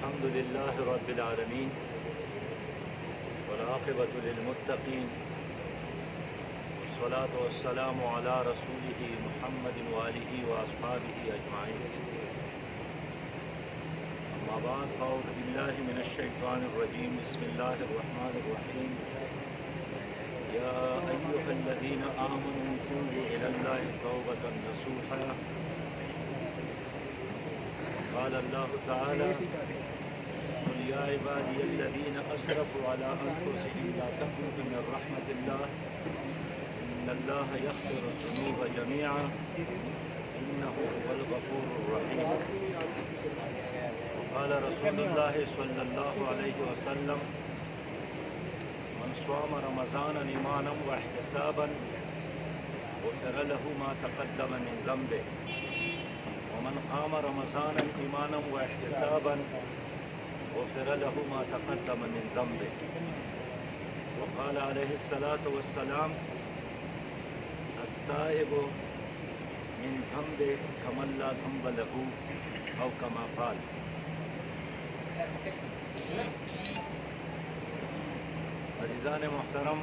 الحمد لله رب العالمين والعاقبة للمتقين والصلاة والسلام على رسوله محمد وآله وأصحابه أجمعين أما بعد فأعوذ بالله من الشيطان الرجيم بسم الله الرحمن الرحيم يا أيها الذين آمنوا توبوا إلى الله توبة نصوحا قال الله تعالى قل يا عبادي الذين أسرفوا على أنفسهم لا تقنطوا من رحمة الله إن الله يغفر الذنوب جميعا إنه هو الغفور الرحيم وقال رسول الله صلى الله عليه وسلم من صام رمضان إيمانا واحتسابا غفر له ما تقدم من ذنبه ومن قام رمضان إيمانا واحتسابا غفر له ما تقدم من ذنبه وقال عليه الصلاة والسلام التائب من ذنبه كمن لا ذنب له أو كما قال. عزیزان محترم،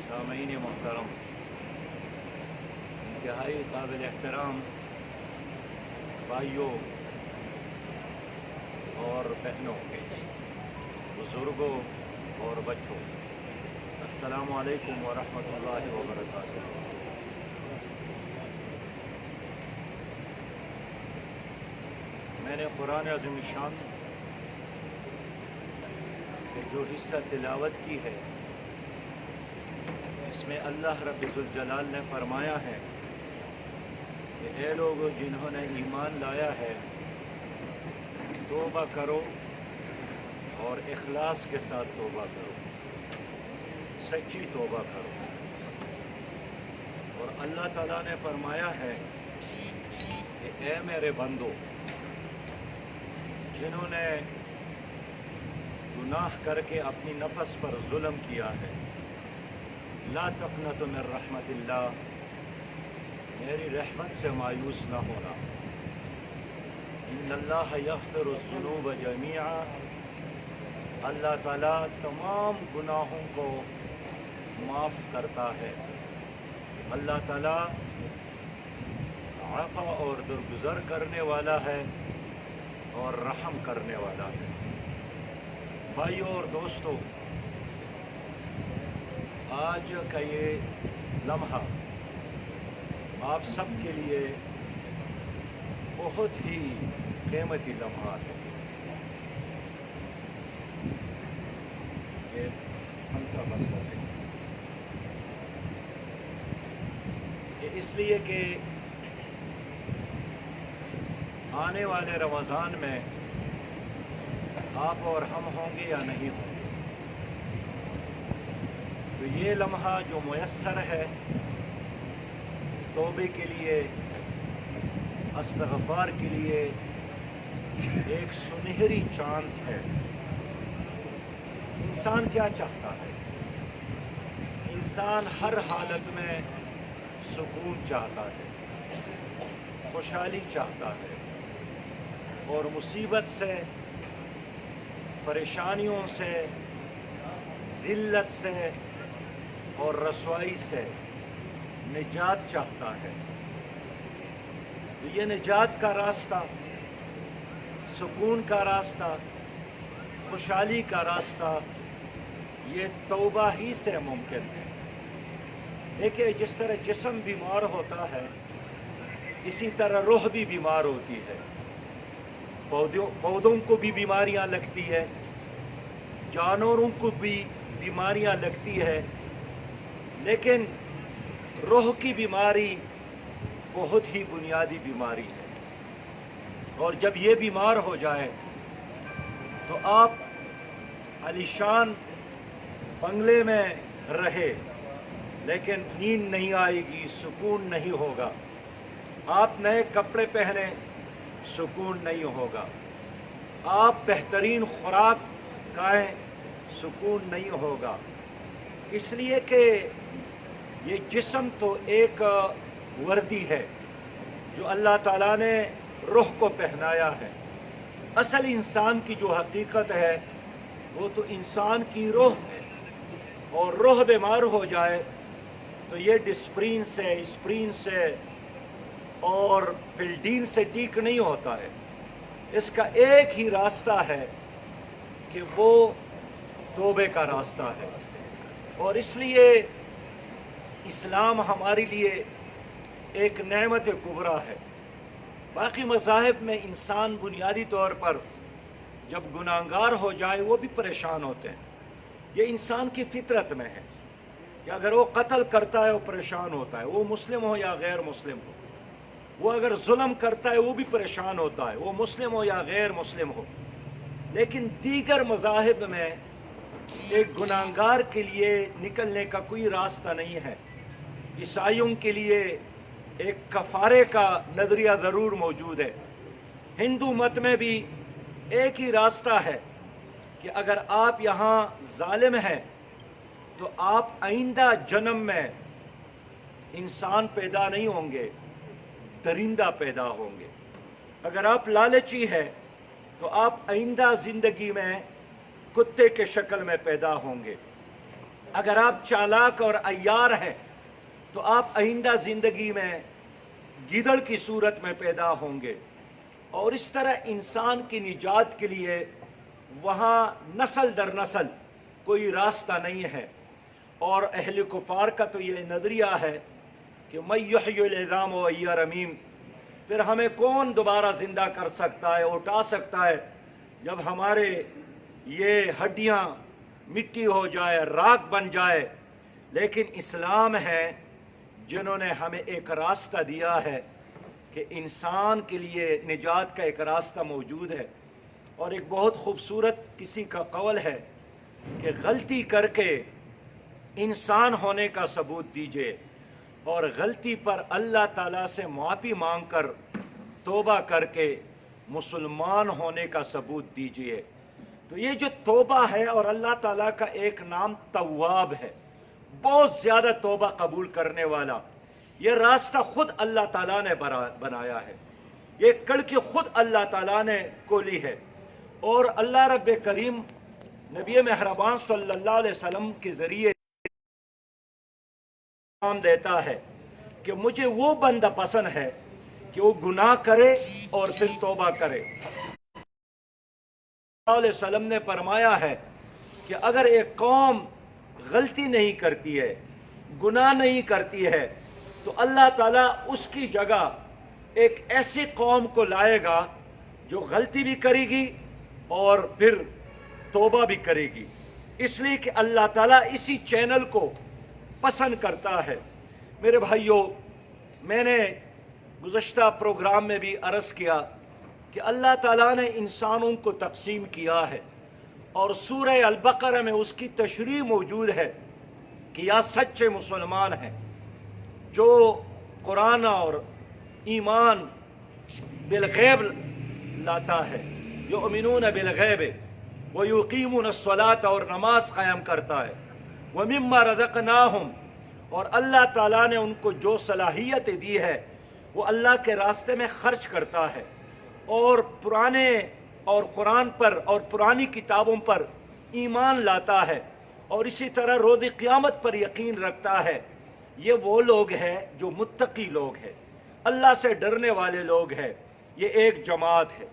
سامعین محترم، انتہائی قابل احترام بھائیوں اور بہنوں، بزرگوں اور بچوں، السلام علیکم ورحمۃ اللہ وبرکاتہ۔ میں نے قرآن عظیم الشان کہ جو حصہ تلاوت کی ہے اس میں اللہ رب ذوالجلال نے فرمایا ہے کہ اے لوگو جنہوں نے ایمان لایا ہے توبہ کرو اور اخلاص کے ساتھ توبہ کرو، سچی توبہ کرو۔ اور اللہ تعالیٰ نے فرمایا ہے کہ اے میرے بندو جنہوں نے گناہ کر کے اپنی نفس پر ظلم کیا ہے، لا تقنطوا من رحمت اللہ، میری رحمت سے مایوس نہ ہونا، ان اللہ یغفر الذنوب جمیعا، اللہ تعالیٰ تمام گناہوں کو معاف کرتا ہے، اللہ تعالیٰ عفو اور درگزر کرنے والا ہے اور رحم کرنے والا ہے۔ بھائیوں اور دوستوں، آج کا یہ لمحہ آپ سب کے لیے بہت ہی قیمتی لمحہ ہے۔ یہ پنکھا بند کر دیں۔ یہ اس لیے کہ آنے والے رمضان میں آپ اور ہم ہوں گے یا نہیں ہوں گے، تو یہ لمحہ جو میسر ہے توبے کے لیے، استغفار کے لیے، ایک سنہری چانس ہے۔ انسان کیا چاہتا ہے؟ انسان ہر حالت میں سکون چاہتا ہے، خوشحالی چاہتا ہے، اور مصیبت سے، پریشانیوں سے، ذلت سے اور رسوائی سے نجات چاہتا ہے۔ تو یہ نجات کا راستہ، سکون کا راستہ، خوشحالی کا راستہ یہ توبہ ہی سے ممکن ہے۔ دیکھیں، جس طرح جسم بیمار ہوتا ہے اسی طرح روح بھی بیمار ہوتی ہے۔ پودوں کو بھی بیماریاں لگتی ہے، جانوروں کو بھی بیماریاں لگتی ہے، لیکن روح کی بیماری بہت ہی بنیادی بیماری ہے۔ اور جب یہ بیمار ہو جائے تو آپ عالیشان بنگلے میں رہے لیکن نیند نہیں آئے گی، سکون نہیں ہوگا۔ آپ نئے کپڑے پہنے، سکون نہیں ہوگا۔ آپ بہترین خوراک کھائیں، سکون نہیں ہوگا۔ اس لیے کہ یہ جسم تو ایک وردی ہے جو اللہ تعالیٰ نے روح کو پہنایا ہے، اصل انسان کی جو حقیقت ہے وہ تو انسان کی روح ہے، اور روح بیمار ہو جائے تو یہ ڈسپرین سے، اسپرین سے اور بلڈین سے ٹھیک نہیں ہوتا ہے۔ اس کا ایک ہی راستہ ہے کہ وہ توبے کا راستہ ہے، اور اس لیے اسلام ہمارے لیے ایک نعمت کبریٰ ہے۔ باقی مذاہب میں انسان بنیادی طور پر جب گناہگار ہو جائے وہ بھی پریشان ہوتے ہیں، یہ انسان کی فطرت میں ہے کہ اگر وہ قتل کرتا ہے وہ پریشان ہوتا ہے، وہ مسلم ہو یا غیر مسلم ہو۔ وہ اگر ظلم کرتا ہے وہ بھی پریشان ہوتا ہے، وہ مسلم ہو یا غیر مسلم ہو۔ لیکن دیگر مذاہب میں ایک گناہگار کے لیے نکلنے کا کوئی راستہ نہیں ہے۔ عیسائیوں کے لیے ایک کفارے کا نظریہ ضرور موجود ہے۔ ہندو مت میں بھی ایک ہی راستہ ہے کہ اگر آپ یہاں ظالم ہیں تو آپ آئندہ جنم میں انسان پیدا نہیں ہوں گے، درندہ پیدا ہوں گے۔ اگر آپ لالچی ہیں تو آپ آئندہ زندگی میں کتے کے شکل میں پیدا ہوں گے۔ اگر آپ چالاک اور عیار ہیں تو آپ آئندہ زندگی میں گیدڑ کی صورت میں پیدا ہوں گے۔ اور اس طرح انسان کی نجات کے لیے وہاں نسل در نسل کوئی راستہ نہیں ہے۔ اور اہل کفار کا تو یہ نظریہ ہے کہ مَن یحیی العظام وہی رمیم، پھر ہمیں کون دوبارہ زندہ کر سکتا ہے، اٹھا سکتا ہے جب ہمارے یہ ہڈیاں مٹی ہو جائے، راکھ بن جائے۔ لیکن اسلام ہے جنہوں نے ہمیں ایک راستہ دیا ہے کہ انسان کے لیے نجات کا ایک راستہ موجود ہے۔ اور ایک بہت خوبصورت کسی کا قول ہے کہ غلطی کر کے انسان ہونے کا ثبوت دیجئے، اور غلطی پر اللہ تعالیٰ سے معافی مانگ کر توبہ کر کے مسلمان ہونے کا ثبوت دیجئے۔ تو یہ جو توبہ ہے، اور اللہ تعالیٰ کا ایک نام تواب ہے، بہت زیادہ توبہ قبول کرنے والا، یہ راستہ خود اللہ تعالیٰ نے بنایا ہے، یہ کڑکی خود اللہ تعالیٰ نے کھولی ہے۔ اور اللہ رب کریم نبی مہربان صلی اللہ علیہ وسلم کے ذریعے نام دیتا ہے کہ مجھے وہ بندہ پسند ہے کہ وہ گناہ کرے اور پھر توبہ کرے۔ صلی اللہ علیہ وسلم نے فرمایا ہے کہ اگر ایک قوم غلطی نہیں کرتی ہے، گناہ نہیں کرتی ہے، تو اللہ تعالیٰ اس کی جگہ ایک ایسی قوم کو لائے گا جو غلطی بھی کرے گی اور پھر توبہ بھی کرے گی، اس لیے کہ اللہ تعالیٰ اسی چینل کو پسند کرتا ہے۔ میرے بھائیوں، میں نے گزشتہ پروگرام میں بھی عرض کیا کہ اللہ تعالیٰ نے انسانوں کو تقسیم کیا ہے، اور سورہ البقرہ میں اس کی تشریح موجود ہے کہ یا سچے مسلمان ہیں جو قرآن اور ایمان بالغیب لاتا ہے، یؤمنون بالغیب ویقیمون الصلاۃ، اور نماز قائم کرتا ہے، ومما رزقناہم، اور اللہ تعالیٰ نے ان کو جو صلاحیت دی ہے وہ اللہ کے راستے میں خرچ کرتا ہے، اور پرانے اور قرآن پر اور پرانی کتابوں پر ایمان لاتا ہے، اور اسی طرح روز قیامت پر یقین رکھتا ہے۔ یہ وہ لوگ ہیں جو متقی لوگ ہیں، اللہ سے ڈرنے والے لوگ ہیں۔ یہ ایک جماعت ہے،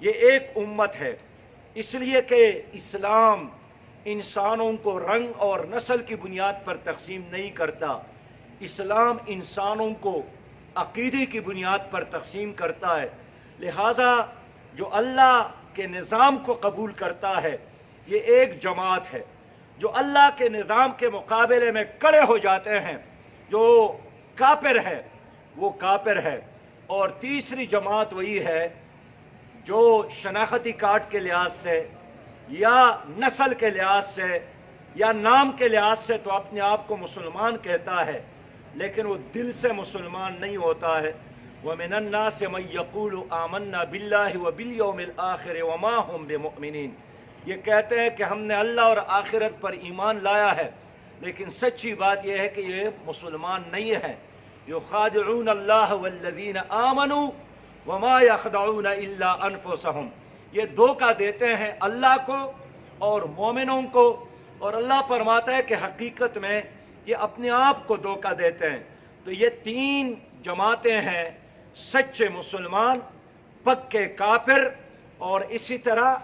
یہ ایک امت ہے، اس لیے کہ اسلام انسانوں کو رنگ اور نسل کی بنیاد پر تقسیم نہیں کرتا، اسلام انسانوں کو عقیدے کی بنیاد پر تقسیم کرتا ہے۔ لہٰذا جو اللہ کے نظام کو قبول کرتا ہے یہ ایک جماعت ہے، جو اللہ کے نظام کے مقابلے میں کڑے ہو جاتے ہیں جو کافر ہے وہ کافر ہے۔ اور تیسری جماعت وہی ہے جو شناختی کارڈ کے لحاظ سے یا نسل کے لحاظ سے یا نام کے لحاظ سے تو اپنے آپ کو مسلمان کہتا ہے، لیکن وہ دل سے مسلمان نہیں ہوتا ہے۔ وَمِنَ النَّاسِ مَن يَقُولُ آمَنَّا بِاللَّهِ وَبِالْيَوْمِ الْآخِرِ وَمَا هُمْ بِمُؤْمِنِينَ، یہ کہتے ہیں کہ ہم نے اللہ اور آخرت پر ایمان لایا ہے، لیکن سچی بات یہ ہے کہ یہ مسلمان نہیں ہے۔ يُخَادِعُونَ اللَّهَ وَالَّذِينَ آمَنُوا وَمَا يَخْدَعُونَ إِلَّا أَنفُسَهُمْ، یہ دھوکہ دیتے ہیں اللہ کو اور مومنوں کو، اور اللہ فرماتا ہے کہ حقیقت میں یہ اپنے آپ کو دھوکہ دیتے ہیں۔ تو یہ تین جماعتیں ہیں، سچے مسلمان، پکے کافر، اور اسی طرح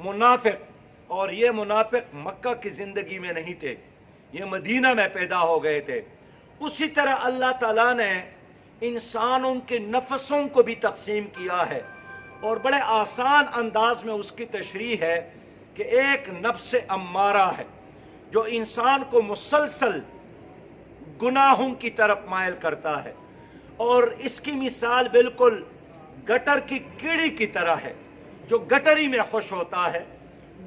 منافق۔ اور یہ منافق مکہ کی زندگی میں نہیں تھے، یہ مدینہ میں پیدا ہو گئے تھے۔ اسی طرح اللہ تعالیٰ نے انسانوں کے نفسوں کو بھی تقسیم کیا ہے، اور بڑے آسان انداز میں اس کی تشریح ہے کہ ایک نفس امارہ ہے جو انسان کو مسلسل گناہوں کی طرف مائل کرتا ہے، اور اس کی مثال بالکل گٹر کی کیڑی کی طرح ہے جو گٹری میں خوش ہوتا ہے،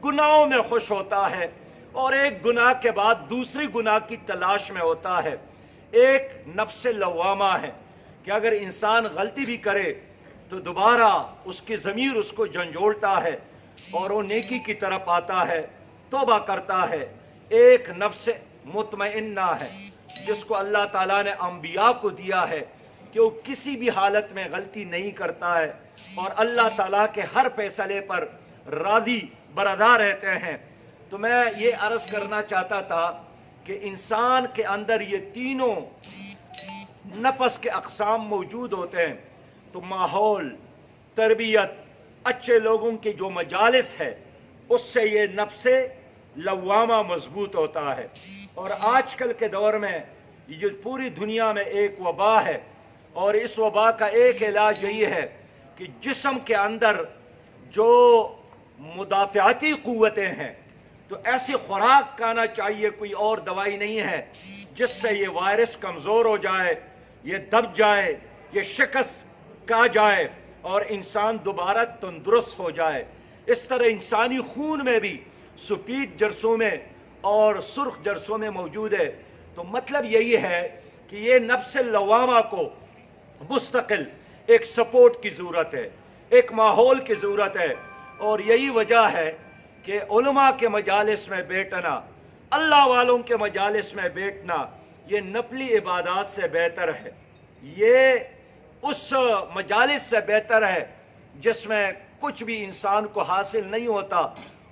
گناہوں میں خوش ہوتا ہے، اور ایک گناہ کے بعد دوسری گناہ کی تلاش میں ہوتا ہے۔ ایک نفس لوامہ ہے کہ اگر انسان غلطی بھی کرے تو دوبارہ اس کی ضمیر اس کو جھنجھوڑتا ہے اور وہ نیکی کی طرف آتا ہے، توبہ کرتا ہے۔ ایک نفس مطمئنہ ہے جس کو اللہ تعالیٰ نے انبیاء کو دیا ہے کہ وہ کسی بھی حالت میں غلطی نہیں کرتا ہے اور اللہ تعالیٰ کے ہر فیصلے پر راضی برضا رہتے ہیں۔ تو میں یہ عرض کرنا چاہتا تھا کہ انسان کے اندر یہ تینوں نفس کے اقسام موجود ہوتے ہیں، تو ماحول، تربیت، اچھے لوگوں کی جو مجالس ہے اس سے یہ نفس لوامہ مضبوط ہوتا ہے۔ اور آج کل کے دور میں یہ پوری دنیا میں ایک وبا ہے، اور اس وبا کا ایک علاج یہی ہے کہ جسم کے اندر جو مدافعاتی قوتیں ہیں تو ایسی خوراک کھانا چاہیے، کوئی اور دوائی نہیں ہے جس سے یہ وائرس کمزور ہو جائے، یہ دب جائے، یہ شکست کھا جائے اور انسان دوبارہ تندرست ہو جائے۔ اس طرح انسانی خون میں بھی سفید جرثومے میں اور سرخ جرثومے میں موجود ہے۔ تو مطلب یہی ہے کہ یہ نفس لوامہ کو مستقل ایک سپورٹ کی ضرورت ہے، ایک ماحول کی ضرورت ہے، اور یہی وجہ ہے کہ علماء کے مجالس میں بیٹھنا، اللہ والوں کے مجالس میں بیٹھنا یہ نفلی عبادات سے بہتر ہے، یہ اس مجالس سے بہتر ہے جس میں کچھ بھی انسان کو حاصل نہیں ہوتا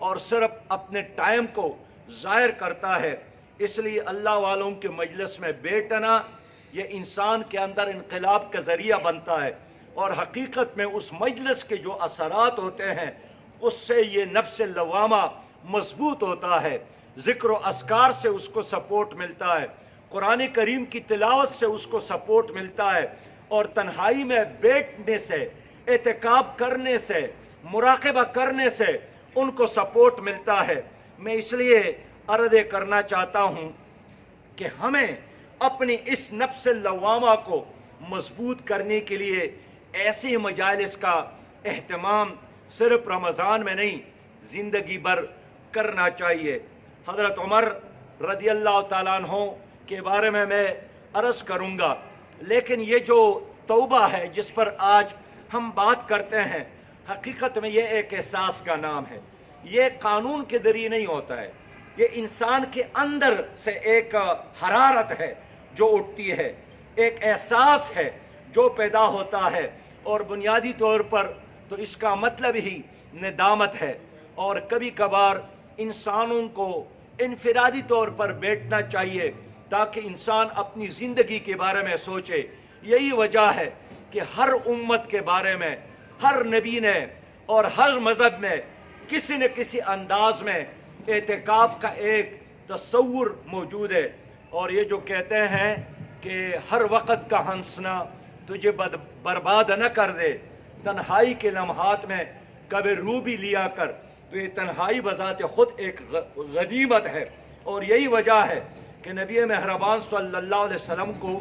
اور صرف اپنے ٹائم کو ضائع کرتا ہے۔ اس لیے اللہ والوں کے مجلس میں بیٹھنا یہ انسان کے اندر انقلاب کا ذریعہ بنتا ہے، اور حقیقت میں اس مجلس کے جو اثرات ہوتے ہیں اس سے یہ نفس لوامہ مضبوط ہوتا ہے۔ ذکر و اذکار سے اس کو سپورٹ ملتا ہے، قرآن کریم کی تلاوت سے اس کو سپورٹ ملتا ہے، اور تنہائی میں بیٹھنے سے، اعتکاف کرنے سے، مراقبہ کرنے سے ان کو سپورٹ ملتا ہے۔ میں اس لیے عرض کرنا چاہتا ہوں کہ ہمیں اپنی اس نفس لوامہ کو مضبوط کرنے کے لیے ایسی مجالس کا اہتمام صرف رمضان میں نہیں زندگی بھر کرنا چاہیے۔ حضرت عمر رضی اللہ تعالیٰ عنہ کے بارے میں عرض کروں گا، لیکن یہ جو توبہ ہے جس پر آج ہم بات کرتے ہیں، حقیقت میں یہ ایک احساس کا نام ہے، یہ قانون کے ذریعے نہیں ہوتا ہے، یہ انسان کے اندر سے ایک حرارت ہے جو اٹھتی ہے، ایک احساس ہے جو پیدا ہوتا ہے، اور بنیادی طور پر تو اس کا مطلب ہی ندامت ہے۔ اور کبھی کبھار انسانوں کو انفرادی طور پر بیٹھنا چاہیے تاکہ انسان اپنی زندگی کے بارے میں سوچے۔ یہی وجہ ہے کہ ہر امت کے بارے میں ہر نبی نے اور ہر مذہب میں کسی نہ کسی انداز میں اعتکاف کا ایک تصور موجود ہے، اور یہ جو کہتے ہیں کہ ہر وقت کا ہنسنا تجھے برباد نہ کر دے، تنہائی کے لمحات میں کبھی رو بھی لیا کر، تو یہ تنہائی بذات خود ایک غنیمت ہے۔ اور یہی وجہ ہے کہ نبی مہربان صلی اللہ علیہ وسلم کو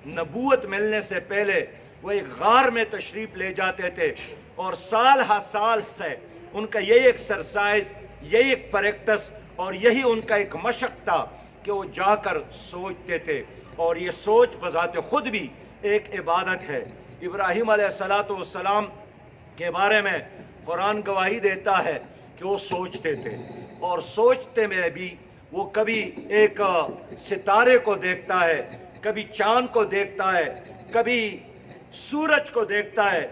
نبوت ملنے سے پہلے وہ ایک غار میں تشریف لے جاتے تھے، اور سال ہر سال سے ان کا یہی ایکسرسائز، یہی ایک پریکٹس اور یہی ان کا ایک مشق تھا کہ وہ جا کر سوچتے تھے، اور یہ سوچ بذات خود بھی ایک عبادت ہے۔ ابراہیم علیہ السلام کے بارے میں قرآن گواہی دیتا ہے کہ وہ سوچتے تھے، اور سوچتے میں بھی وہ کبھی ایک ستارے کو دیکھتا ہے، کبھی چاند کو دیکھتا ہے، کبھی سورج کو دیکھتا ہے۔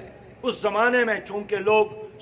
اس زمانے میں چونکہ لوگ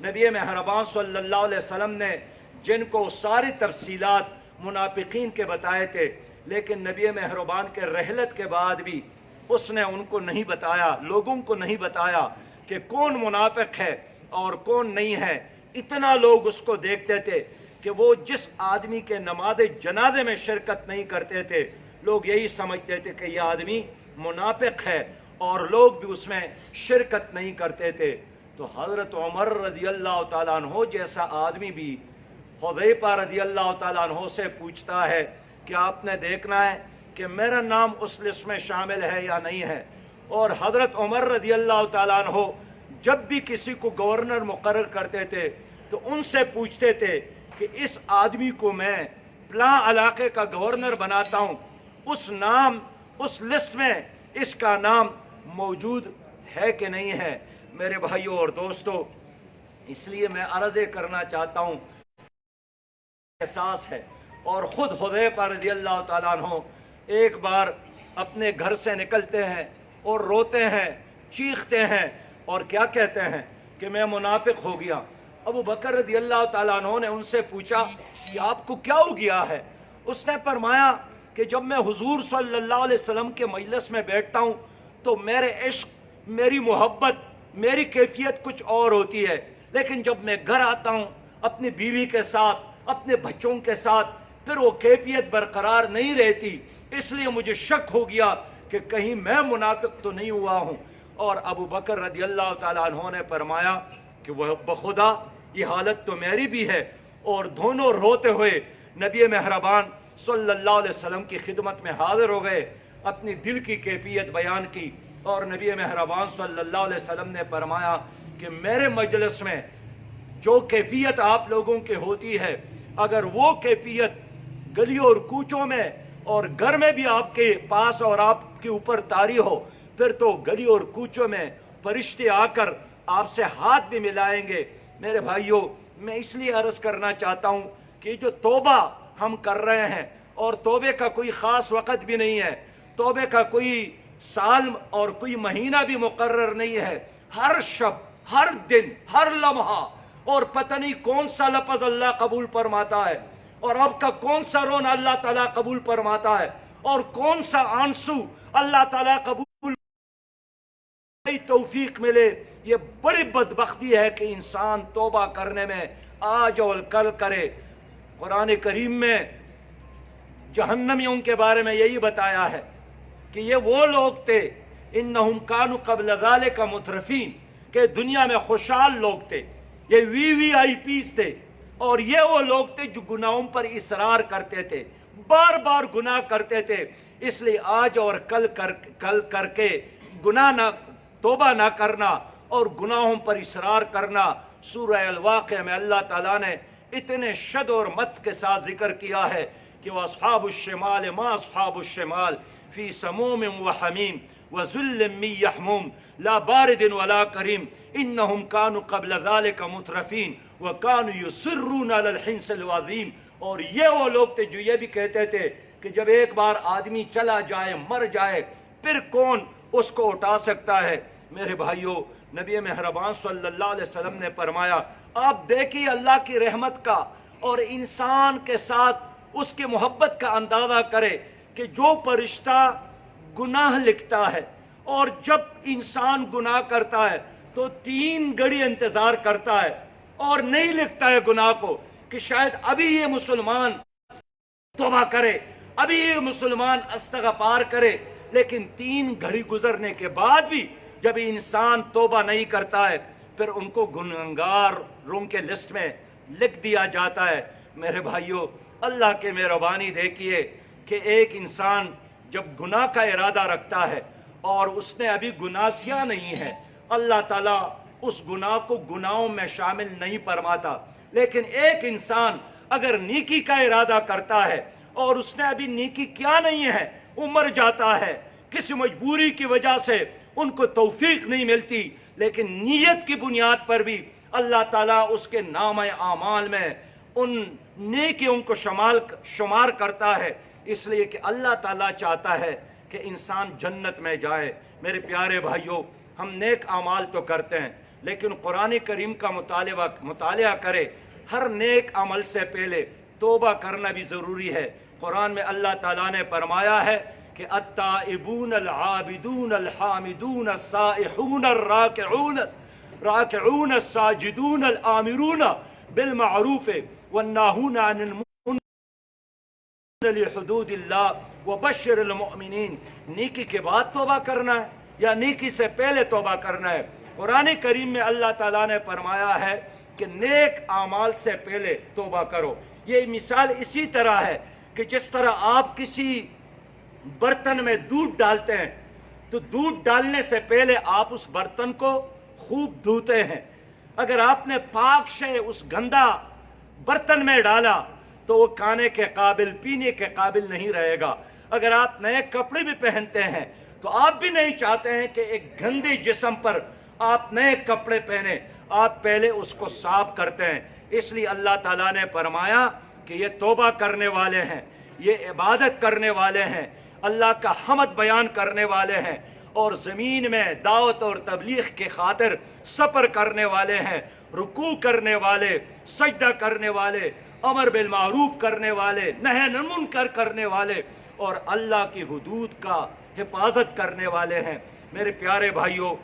نبی مہربان صلی اللہ علیہ وسلم نے جن کو ساری تفصیلات منافقین کے بتائے تھے، لیکن نبی مہربان کے رحلت کے بعد بھی اس نے ان کو نہیں بتایا، لوگوں کو نہیں بتایا کہ کون منافق ہے اور کون نہیں ہے۔ اتنا لوگ اس کو دیکھتے تھے کہ وہ جس آدمی کے نماز جنازے میں شرکت نہیں کرتے تھے، لوگ یہی سمجھتے تھے کہ یہ آدمی منافق ہے، اور لوگ بھی اس میں شرکت نہیں کرتے تھے۔ تو حضرت عمر رضی اللہ تعالیٰ عنہ جیسا آدمی بھی حذیفہ رضی اللہ تعالیٰ عنہ سے پوچھتا ہے کہ آپ نے دیکھنا ہے کہ میرا نام اس لسٹ میں شامل ہے یا نہیں ہے۔ اور حضرت عمر رضی اللہ تعالیٰ عنہ جب بھی کسی کو گورنر مقرر کرتے تھے تو ان سے پوچھتے تھے کہ اس آدمی کو میں فلاں علاقے کا گورنر بناتا ہوں، اس لسٹ میں اس کا نام موجود ہے کہ نہیں ہے۔ میرے بھائیوں اور دوستو، اس لیے میں عرض کرنا چاہتا ہوں، احساس ہے۔ اور خود حذیفہ رضی اللہ تعالیٰ عنہ ایک بار اپنے گھر سے نکلتے ہیں اور روتے ہیں، چیختے ہیں، اور کیا کہتے ہیں کہ میں منافق ہو گیا۔ ابو بکر رضی اللہ تعالیٰ عنہ نے ان سے پوچھا کہ آپ کو کیا ہو گیا ہے؟ اس نے فرمایا کہ جب میں حضور صلی اللہ علیہ وسلم کے مجلس میں بیٹھتا ہوں تو میرے عشق، میری محبت، میری کیفیت کچھ اور ہوتی ہے، لیکن جب میں گھر آتا ہوں اپنی بیوی کے ساتھ، اپنے بچوں کے ساتھ، پھر وہ کیفیت برقرار نہیں رہتی۔ اس لیے مجھے شک ہو گیا کہ کہیں میں منافق تو نہیں ہوا ہوں۔ اور ابو بکر رضی اللہ تعالیٰ عنہ نے فرمایا کہ وہ بخدا یہ حالت تو میری بھی ہے، اور دونوں روتے ہوئے نبی مہربان صلی اللہ علیہ وسلم کی خدمت میں حاضر ہو گئے، اپنی دل کی کیفیت بیان کی، اور نبی مہربان صلی اللہ علیہ وسلم نے فرمایا کہ میرے مجلس میں جو کیفیت آپ لوگوں کے ہوتی ہے، اگر وہ کیفیت گلیوں اور کوچوں میں اور گھر میں بھی آپ کے پاس اور آپ کے اوپر طاری ہو، پھر تو گلیوں اور کوچوں میں فرشتے آ کر آپ سے ہاتھ بھی ملائیں گے۔ میرے بھائیوں، میں اس لیے عرض کرنا چاہتا ہوں کہ جو توبہ ہم کر رہے ہیں، اور توبے کا کوئی خاص وقت بھی نہیں ہے، توبے کا کوئی سال اور کوئی مہینہ بھی مقرر نہیں ہے، ہر شب، ہر دن، ہر لمحہ، اور پتہ نہیں کون سا لفظ اللہ قبول فرماتا ہے، اور اب کا کون سا رونا اللہ تعالیٰ قبول فرماتا ہے، اور کون سا آنسو اللہ تعالیٰ قبول توفیق ملے۔ یہ بڑی بدبختی ہے کہ انسان توبہ کرنے میں آج اور کل کرے۔ قرآن کریم میں جہنمیوں کے بارے میں یہی بتایا ہے کہ یہ وہ لوگ تھے، انہم کانوا قبل ذالک مترفین، کہ دنیا میں خوشحال لوگ تھے، یہ وی آئی پیز تھے، اور یہ وہ لوگ تھے جو گناہوں پر اصرار کرتے تھے، بار بار گناہ کرتے تھے۔ اس لیے آج اور کل کر کے توبہ نہ کرنا اور گناہوں پر اصرار کرنا۔ سورہ الواقعہ میں اللہ تعالیٰ نے اتنے شد اور مت کے ساتھ ذکر کیا ہے کہ وَأَصْحَابُ الشِّمَالِ مَا أَصْحَابُ الشِّمَالِ فِي سَمُومٍ وَحَمِيمٍ وَظِلٍّ مِّن يَحْمُومٍ لَا بَارِدٍ وَلَا كَرِيمٍ إِنَّهُمْ كَانُوا قَبْلَ ذَلِكَ مُتْرَفِينَ وَكَانُوا يُصِرُّونَ عَلَى الْحِنثِ الْعَظِيمِ۔ اور یہ وہ لوگ تھے جو یہ بھی کہتے تھے کہ جب ایک بار آدمی چلا جائے، مر جائے، پھر کون اس کو اٹھا سکتا ہے۔ میرے بھائیوں، نبی مہربان صلی اللہ علیہ وسلم نے فرمایا، آپ دیکھیے اللہ کی رحمت کا اور انسان کے ساتھ اس کی محبت کا اندازہ کرے کہ جو فرشتہ گناہ لکھتا ہے، اور جب انسان گناہ کرتا ہے تو 3 گھڑی انتظار کرتا ہے اور نہیں لکھتا ہے گناہ کو، کہ شاید ابھی یہ مسلمان توبہ کرے، ابھی یہ مسلمان استغفار کرے، لیکن 3 گھڑی گزرنے کے بعد بھی جب انسان توبہ نہیں کرتا ہے، پھر ان کو گنہگاروں کے لسٹ میں لکھ دیا جاتا ہے۔ میرے بھائیوں، اللہ کے مہربانی دیکھیے کہ ایک انسان جب گناہ کا ارادہ رکھتا ہے اور اس نے ابھی گناہ کیا نہیں ہے، اللہ تعالیٰ اس گناہ کو گناہوں میں شامل نہیں فرماتا۔ لیکن ایک انسان اگر نیکی کا ارادہ کرتا ہے اور اس نے ابھی نیکی کیا نہیں ہے، وہ مر جاتا ہے، کسی مجبوری کی وجہ سے ان کو توفیق نہیں ملتی، لیکن نیت کی بنیاد پر بھی اللہ تعالیٰ اس کے نامہ اعمال میں ان نیکیوں کو شمار کرتا ہے، اس لیے کہ اللہ تعالیٰ چاہتا ہے کہ انسان جنت میں جائے۔ میرے پیارے بھائیوں، ہم نیک اعمال تو کرتے ہیں، لیکن قرآن کریم کا مطالعہ کرے. ہر نیک عمل سے پہلے توبہ کرنا بھی ضروری ہے. قرآن میں اللہ تعالیٰ نے فرمایا ہے کہ التائبون العابدون الحامدون السائحون الراکعون الساجدون الآمرون بالمعروف والناہون عن المنکر لحدود اللہ وبشر المؤمنین. نیکی کے بعد توبہ کرنا ہے یا نیکی سے پہلے توبہ کرنا ہے؟ قرآن کریم میں اللہ تعالیٰ نے فرمایا ہے کہ نیک اعمال سے پہلے توبہ کرو. یہ مثال اسی طرح ہے کہ جس طرح آپ کسی برتن میں دودھ ڈالتے ہیں تو دودھ ڈالنے سے پہلے آپ اس برتن کو خوب دھوتے ہیں. اگر آپ نے پاک شے اس گندا برتن میں ڈالا تو وہ کھانے کے قابل، پینے کے قابل نہیں رہے گا. اگر آپ نئے کپڑے بھی پہنتے ہیں تو آپ بھی نہیں چاہتے ہیں کہ ایک گندے جسم پر آپ نئے کپڑے پہنے، آپ پہلے اس کو صاف کرتے ہیں. اس لیے اللہ تعالیٰ نے فرمایا کہ یہ توبہ کرنے والے ہیں، یہ عبادت کرنے والے ہیں، اللہ کا حمد بیان کرنے والے ہیں، اور زمین میں دعوت اور تبلیغ کے خاطر سفر کرنے والے ہیں، رکوع کرنے والے، سجدہ کرنے والے، امر بالمعروف کرنے والے، نہی عن المنکر کرنے والے، اور اللہ کی حدود کا حفاظت کرنے والے ہیں. میرے پیارے بھائیوں،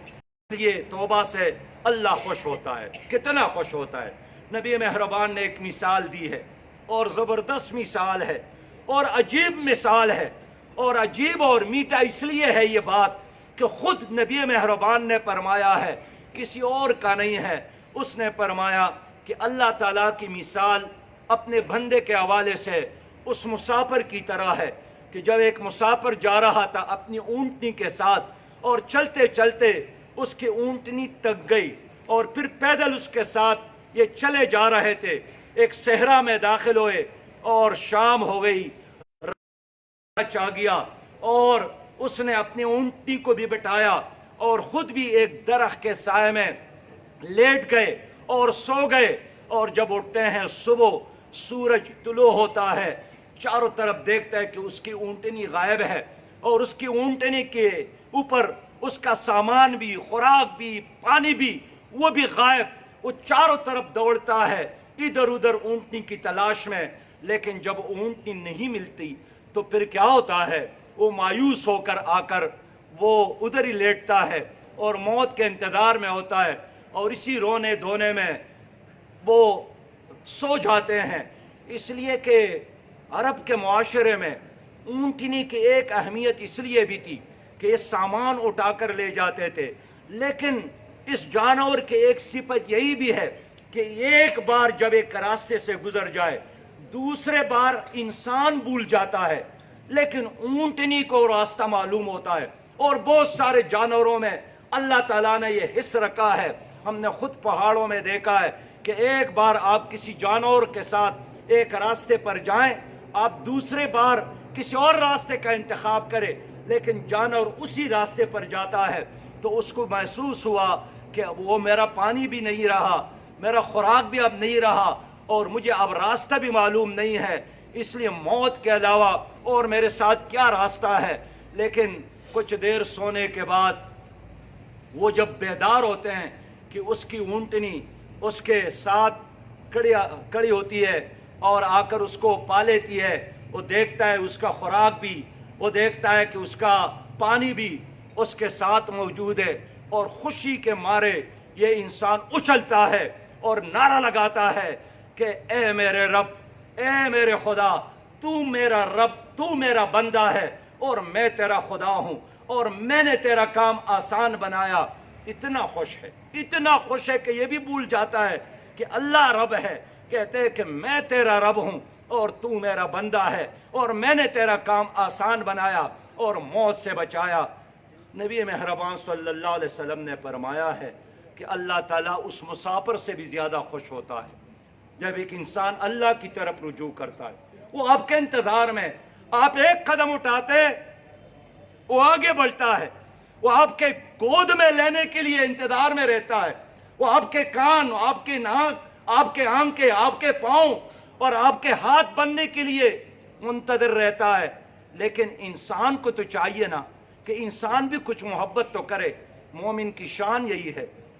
یہ توبہ سے اللہ خوش ہوتا ہے. کتنا خوش ہوتا ہے! نبی مہربان نے ایک مثال دی ہے، اور زبردست مثال ہے، اور عجیب مثال ہے، اور عجیب اور میٹھا اس لیے ہے یہ بات کہ خود نبی مہربان نے فرمایا ہے، کسی اور کا نہیں ہے. اس نے فرمایا کہ اللہ تعالیٰ کی مثال اپنے بندے کے حوالے سے اس مسافر کی طرح ہے کہ جب ایک مسافر جا رہا تھا اپنی اونٹنی کے ساتھ، اور چلتے چلتے اس کی اونٹنی تک گئی، اور پھر پیدل اس کے ساتھ یہ چلے جا رہے تھے. ایک صحرا میں داخل ہوئے اور شام ہو گئی، چا گیا، اور اس نے اپنی اونٹنی کو بھی بٹھایا اور خود بھی ایک درخت کے سائے میں لیٹ گئے اور سو گئے. اور جب اٹھتے ہیں صبح، سورج طلوع ہوتا ہے، چاروں طرف دیکھتا ہے کہ اس کی اونٹنی غائب ہے، اور اس کی اونٹنی کے اوپر اس کا سامان بھی، خوراک بھی، پانی بھی، وہ بھی غائب. وہ چاروں طرف دوڑتا ہے ادھر ادھر اونٹنی کی تلاش میں، لیکن جب اونٹنی نہیں ملتی تو پھر کیا ہوتا ہے؟ وہ مایوس ہو کر آ کر وہ ادھر ہی لیٹتا ہے اور موت کے انتظار میں ہوتا ہے، اور اسی رونے دھونے میں وہ سو جاتے ہیں. اس لیے کہ عرب کے معاشرے میں اونٹنی کی ایک اہمیت اس لیے بھی تھی کہ یہ سامان اٹھا کر لے جاتے تھے، لیکن اس جانور کے ایک صفت یہی بھی ہے کہ ایک بار جب ایک راستے سے گزر جائے دوسرے بار انسان بھول جاتا ہے، لیکن اونٹنی کو راستہ معلوم ہوتا ہے. اور بہت سارے جانوروں میں اللہ تعالیٰ نے یہ حص رکھا ہے. ہم نے خود پہاڑوں میں دیکھا ہے کہ ایک بار آپ کسی جانور کے ساتھ ایک راستے پر جائیں، آپ دوسرے بار کسی اور راستے کا انتخاب کریں، لیکن جانور اسی راستے پر جاتا ہے تو اس کو محسوس ہوا کہ وہ میرا پانی بھی نہیں رہا، میرا خوراک بھی اب نہیں رہا، اور مجھے اب راستہ بھی معلوم نہیں ہے، اس لیے موت کے علاوہ اور میرے ساتھ کیا راستہ ہے. لیکن کچھ دیر سونے کے بعد وہ جب بیدار ہوتے ہیں کہ اس کی اونٹنی اس کے ساتھ کڑی ہوتی ہے اور آ کر اس کو پا لیتی ہے، وہ دیکھتا ہے اس کا خوراک بھی، وہ دیکھتا ہے کہ اس کا پانی بھی اس کے ساتھ موجود ہے، اور خوشی کے مارے یہ انسان اچھلتا ہے اور نعرہ لگاتا ہے کہ اے میرے رب، اے میرے خدا، تو میرا رب، تو میرا بندہ ہے اور میں تیرا خدا ہوں، اور میں نے تیرا کام آسان بنایا. اتنا خوش ہے، اتنا خوش ہے کہ یہ بھی بھول جاتا ہے کہ اللہ رب ہے. کہتے ہیں کہ میں تیرا رب ہوں اور تو میرا بندہ ہے، اور میں نے تیرا کام آسان بنایا اور موت سے بچایا. نبی مہربان صلی اللہ علیہ وسلم نے فرمایا ہے کہ اللہ تعالیٰ اس مسافر سے بھی زیادہ خوش ہوتا ہے جب ایک انسان اللہ کی طرف رجوع کرتا ہے. وہ آپ کے انتظار میں، آپ ایک قدم اٹھاتے وہ آگے بڑھتا ہے، وہ آپ کے گود میں لینے کے لیے انتظار میں رہتا ہے، وہ آپ کے کان، آپ کے ناک، آپ کے آنکھیں، آپ کے پاؤں اور آپ کے ہاتھ بننے کے لیے منتظر رہتا ہے. لیکن انسان کو تو چاہیے نا کہ انسان بھی کچھ محبت تو کرے. مومن کی شان یہی ہے،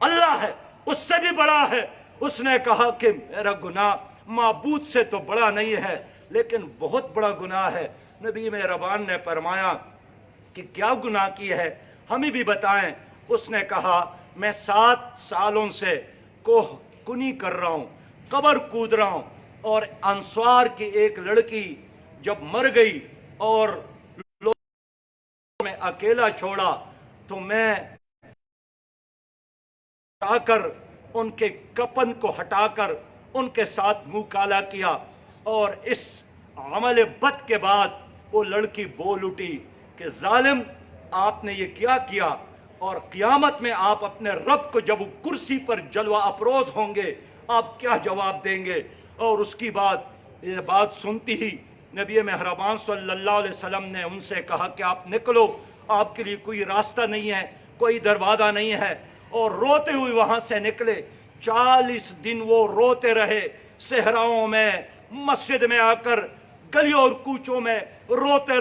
اللہ ہے اس سے بھی بڑا ہے۔ اس نے کہا کہ میرا گناہ معبود سے تو بڑا نہیں ہے لیکن بہت بڑا گناہ ہے۔ نبی مہربان نے فرمایا کہ کیا گناہ کی ہے، ہمیں بھی بتائیں۔ اس نے کہا میں 7 سالوں سے کوہ کنی کر رہا ہوں، قبر کود رہا ہوں، اور انصار کی ایک لڑکی جب مر گئی اور میں اکیلا چھوڑا تو میں آ کر ان کے کفن کو ہٹا کر ان کے ساتھ منہ کالا کیا، اور اس عمل بد کے بعد وہ لڑکی بول اٹھی کہ ظالم آپ نے یہ کیا کیا، اور قیامت میں آپ اپنے رب کو جب وہ کرسی پر جلوہ افروز ہوں گے آپ کیا جواب دیں گے؟ اور اس کی یہ بات سنتی ہی نبی مہربان صلی اللہ علیہ وسلم نے ان سے کہا کہ آپ نکلو، آپ کے لیے کوئی راستہ نہیں ہے، کوئی دروازہ نہیں ہے، اور روتے ہوئے وہاں سے نکلے۔ 40 دن وہ روتے رہے، صحراؤں میں، مسجد میں آ کر، گلیوں اور کوچوں میں روتے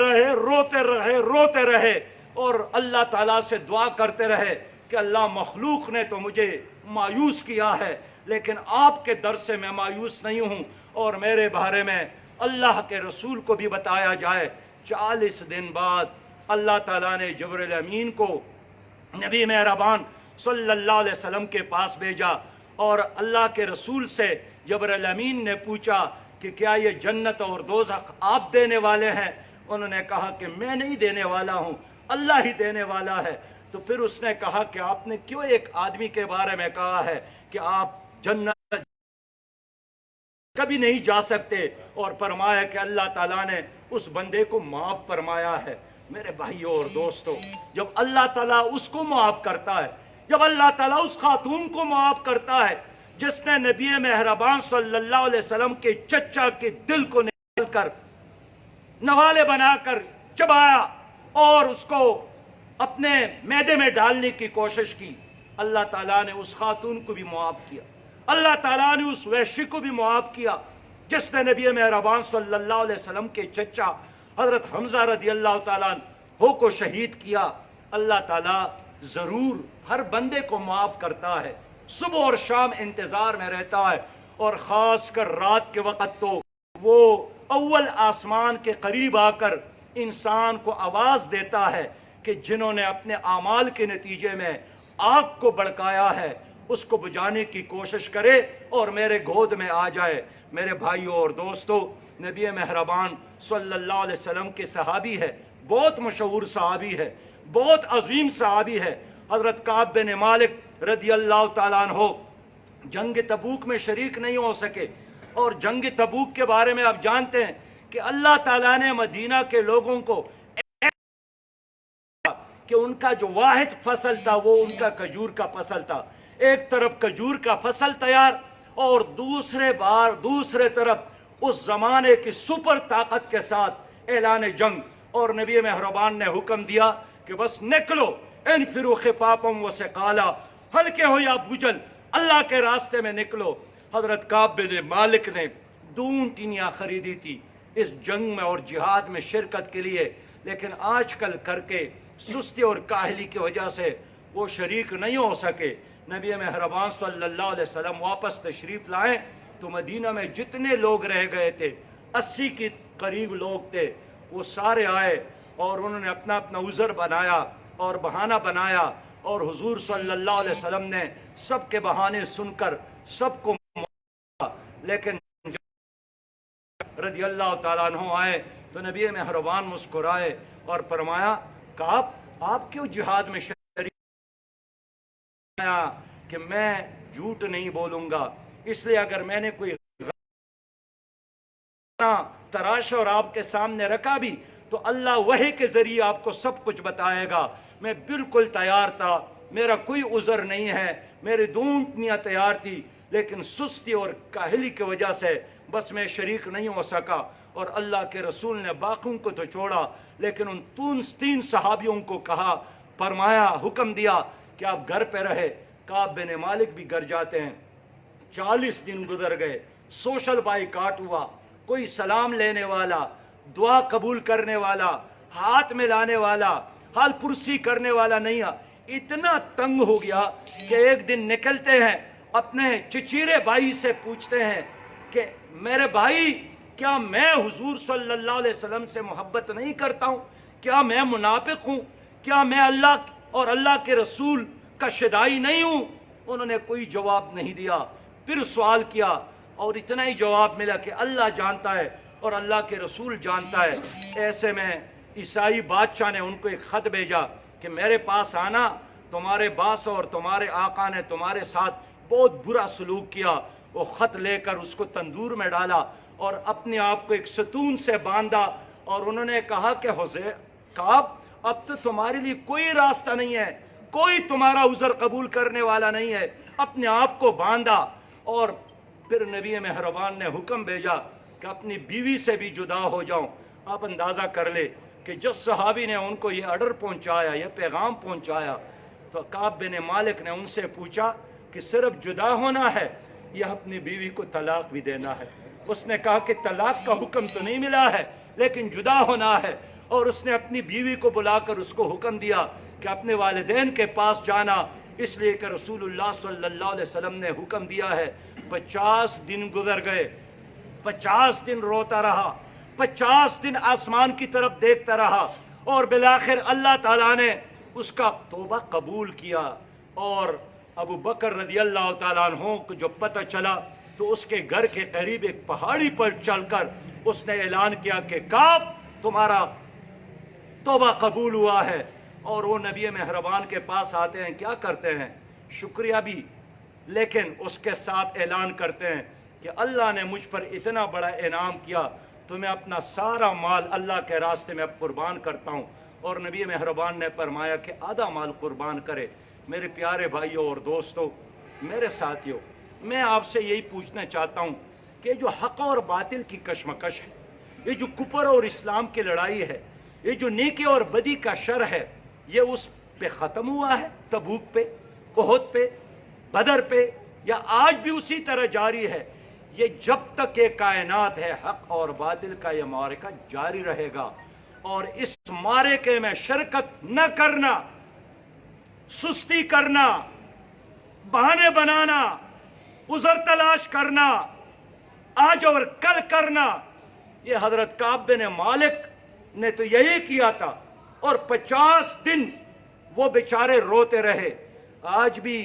رہے اور اللہ تعالیٰ سے دعا کرتے رہے کہ اللہ مخلوق نے تو مجھے مایوس کیا ہے لیکن آپ کے در سے میں مایوس نہیں ہوں، اور میرے بارے میں اللہ کے رسول کو بھی بتایا جائے۔ 40 دن بعد اللہ تعالیٰ نے جبرائیل امین کو نبی مہربان صلی اللہ علیہ وسلم کے پاس بھیجا، اور اللہ کے رسول سے جبرائیل امین نے پوچھا کہ کیا یہ جنت اور دوزخ آپ دینے والے ہیں؟ انہوں نے کہا کہ میں نہیں دینے والا ہوں، اللہ ہی دینے والا ہے۔ تو پھر اس نے کہا کہ آپ نے کیوں ایک آدمی کے بارے میں کہا ہے کہ آپ جنت کبھی نہیں جا سکتے، اور فرمایا کہ اللہ تعالیٰ نے اس بندے کو معاف فرمایا ہے۔ میرے بھائیوں اور دوستوں، جب اللہ تعالیٰ اس کو معاف کرتا ہے، جب اللہ تعالیٰ اس خاتون کو معاف کرتا ہے جس نے نبی مہربان صلی اللہ علیہ وسلم کے چچا کے دل کو نکال کر نوالے بنا کر چبایا اور اس کو اپنے معدے میں ڈالنے کی کوشش کی، اللہ تعالیٰ نے اس خاتون کو بھی معاف کیا، اللہ تعالیٰ نے اس وحشی کو بھی معاف کیا جس نے نبی مہربان صلی اللہ علیہ وسلم کے چچا حضرت حمزہ رضی اللہ تعالیٰ عنہ کو شہید کیا۔ اللہ تعالیٰ ضرور ہر بندے کو معاف کرتا ہے، صبح اور شام انتظار میں رہتا ہے، اور خاص کر رات کے وقت تو وہ اول آسمان کے قریب آ کر انسان کو آواز دیتا ہے کہ جنہوں نے اپنے اعمال کے نتیجے میں آگ کو بھڑکایا ہے اس کو بجھانے کی کوشش کرے اور میرے گود میں آ جائے۔ میرے بھائیوں اور دوستوں، نبی مہربان صلی اللہ علیہ وسلم کے صحابی ہے، بہت مشہور صحابی ہے، بہت عظیم صحابی ہے، حضرت کعب بن مالک رضی اللہ تعالیٰ عنہ جنگ تبوک میں شریک نہیں ہو سکے، اور جنگ تبوک کے بارے میں آپ جانتے ہیں کہ اللہ تعالیٰ نے مدینہ کے لوگوں کو کہ ان کا جو واحد فصل تھا وہ ان کا کھجور کا فصل تھا، ایک طرف کھجور کا فصل تیار اور دوسرے طرف اس زمانے کی سپر طاقت کے ساتھ اعلان جنگ، اور نبی مہربان نے حکم دیا کہ بس نکلو، انفروا خفافا وثقالا، ہلکے ہو یا بجل، اللہ کے راستے میں نکلو۔ حضرت کعب بن مالک نے دونٹیاں خریدی تھی اس جنگ میں اور جہاد میں شرکت کے لیے، لیکن آج کل کر کے سستی اور کاہلی کی وجہ سے وہ شریک نہیں ہو سکے۔ نبی مہربان صلی اللہ علیہ وسلم واپس تشریف لائیں تو مدینہ میں جتنے لوگ رہ گئے تھے، 80 کے قریب لوگ تھے، وہ سارے آئے اور انہوں نے اپنا اپنا عذر بنایا اور بہانہ بنایا، اور حضور صلی اللہ علیہ وسلم نے سب کے بہانے سن کر سب کو لیکن رضی اللہ تعالیٰ عنہ آئے تو نبی مہربان مسکرائے اور فرمایا کعب آپ کیوں جہاد میں شریک؟ کہ میں جھوٹ نہیں بولوں گا، اس لیے اگر میں نے کوئی تراشا اور آپ کے سامنے رکھا بھی تو اللہ وحی کے ذریعے آپ کو سب کچھ بتائے گا۔ میں بالکل تیار تھا، میرا کوئی عذر نہیں ہے، میری دونٹیاں تیار تھی، لیکن سستی اور کاہلی کی وجہ سے بس میں شریک نہیں ہو سکا، اور اللہ کے رسول نے باقیوں کو تو چھوڑا لیکن ان 3 صحابیوں کو کہا، فرمایا، حکم دیا کہ آپ گھر پہ رہے۔ کعب بن مالک بھی گھر جاتے ہیں۔ 40 دن گزر گئے، سوشل بائی کاٹ ہوا، کوئی سلام لینے والا، دعا قبول کرنے والا، ہاتھ میں لانے والا، حال پرسی کرنے والا نہیں ہے۔ اتنا تنگ ہو گیا کہ ایک دن نکلتے ہیں، اپنے چچیرے بھائی سے پوچھتے ہیں کہ میرے بھائی، کیا میں حضور صلی اللہ علیہ وسلم سے محبت نہیں کرتا ہوں؟ کیا میں منافق ہوں؟ کیا میں اللہ اور اللہ کے رسول کا شدائی نہیں ہوں؟ انہوں نے کوئی جواب نہیں دیا۔ پھر سوال کیا اور اتنا ہی جواب ملا کہ اللہ جانتا ہے اور اللہ کے رسول جانتا ہے۔ ایسے میں عیسائی بادشاہ نے ان کو ایک خط بھیجا کہ میرے پاس آنا، تمہارے باس اور تمہارے آقا نے تمہارے ساتھ بہت برا سلوک کیا۔ وہ خط لے کر اس کو تندور میں ڈالا اور اپنے آپ کو ایک ستون سے باندھا، اور انہوں نے کہا کہ کعب، اب تو تمہارے لیے کوئی راستہ نہیں ہے، کوئی تمہارا عذر قبول کرنے والا نہیں ہے۔ اپنے آپ کو باندھا، اور پھر نبی مہربان نے حکم بھیجا کہ اپنی بیوی سے بھی جدا ہو جاؤ۔ آپ اندازہ کر لے کہ جس صحابی نے ان کو یہ آرڈر پہنچایا، یہ پیغام پہنچایا، تو کعب بن مالک نے ان سے پوچھا کہ صرف جدا ہونا ہے یا اپنی بیوی کو طلاق بھی دینا ہے؟ اس نے کہا کہ طلاق کا حکم تو نہیں ملا ہے لیکن جدا ہونا ہے۔ اور اس نے اپنی بیوی کو بلا کر اس کو حکم دیا کہ اپنے والدین کے پاس جانا، اس لیے کہ رسول اللہ صلی اللہ علیہ وسلم نے حکم دیا ہے۔ 50 دن گزر گئے، 50 دن روتا رہا، 50 دن آسمان کی طرف دیکھتا رہا، اور بالآخر اللہ تعالیٰ نے اس کا توبہ قبول کیا۔ اور ابو بکر رضی اللہ تعالیٰ عنہ کو جو پتہ چلا تو اس کے گھر کے قریب ایک پہاڑی پر چل کر اس نے اعلان کیا کہ کعب، تمہارا توبہ قبول ہوا ہے۔ اور وہ نبی مہربان کے پاس آتے ہیں، کیا کرتے ہیں؟ شکریہ بھی، لیکن اس کے ساتھ اعلان کرتے ہیں کہ اللہ نے مجھ پر اتنا بڑا انعام کیا تو میں اپنا سارا مال اللہ کے راستے میں اب قربان کرتا ہوں۔ اور نبی مہربان نے فرمایا کہ آدھا مال قربان کرے۔ میرے پیارے بھائیوں اور دوستوں، میرے ساتھیوں، میں آپ سے یہی پوچھنا چاہتا ہوں کہ جو حق اور باطل کی کشمکش ہے، یہ جو کفر اور اسلام کی لڑائی ہے، یہ جو نیکی اور بدی کا شر ہے، یہ اس پہ ختم ہوا ہے؟ تبوک پہ، احد پہ، بدر پہ، یا آج بھی اسی طرح جاری ہے؟ یہ جب تک یہ کائنات ہے، حق اور باطل کا یہ معرکہ جاری رہے گا، اور اس معرکے میں شرکت نہ کرنا، سستی کرنا، بہانے بنانا، عذر تلاش کرنا، آج اور کل کرنا، یہ حضرت کعب بن مالک نے تو یہی کیا تھا، اور 50 دن وہ بیچارے روتے رہے۔ آج بھی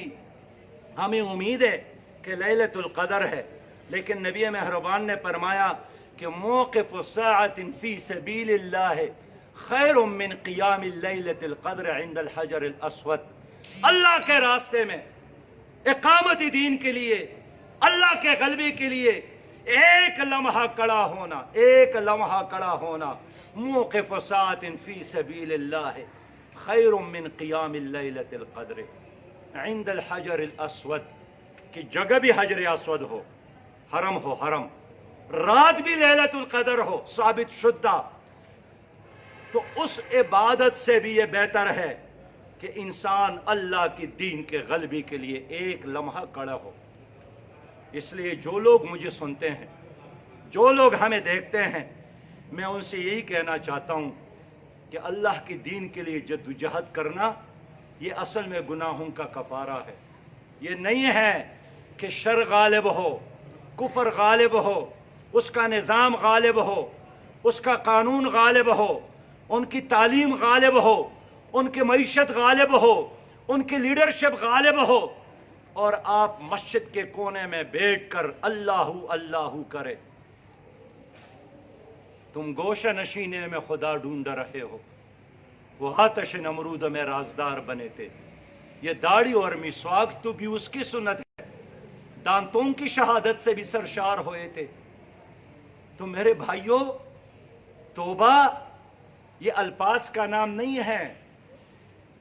ہمیں امید ہے کہ لیلۃ القدر ہے، لیکن نبی مہربان نے فرمایا کہ موقف ساعۃ فی سبیل اللہ خیر من قیام لیلۃ القدر عند الحجر الاسود۔ اللہ کے راستے میں اقامت دین کے لیے، اللہ کے غلبے کے لیے ایک لمحہ کڑا ہونا، ایک لمحہ کڑا ہونا، موقف ساعۃ فی سبیل اللہ خیر من قیام لیلۃ القدر عند الحجر الاسود، کہ جگہ بھی حجر اسود ہو، حرم ہو حرم، رات بھی لیلۃ القدر ہو ثابت شدہ، تو اس عبادت سے بھی یہ بہتر ہے کہ انسان اللہ کی دین کے غلبے کے لیے ایک لمحہ کڑا ہو۔ اس لیے جو لوگ مجھے سنتے ہیں، جو لوگ ہمیں دیکھتے ہیں، میں ان سے یہی کہنا چاہتا ہوں کہ اللہ کی دین کے لیے جدوجہد کرنا یہ اصل میں گناہوں کا کفارہ ہے۔ یہ نہیں ہے کہ شر غالب ہو، کفر غالب ہو، اس کا نظام غالب ہو، اس کا قانون غالب ہو، ان کی تعلیم غالب ہو، ان کی معیشت غالب ہو، ان کی لیڈرشپ غالب ہو، اور آپ مسجد کے کونے میں بیٹھ کر اللہ اللہ کرے۔ تم گوشہ نشینے میں خدا ڈھونڈ رہے ہو، وہ آتش نمرود میں رازدار بنے تھے۔ یہ داڑھی اور مسواک تو بھی اس کی سنت ہے، دانتوں کی شہادت سے بھی سرشار ہوئے تھے۔ تو میرے بھائیوں، توبہ یہ الفاظ کا نام نہیں ہے،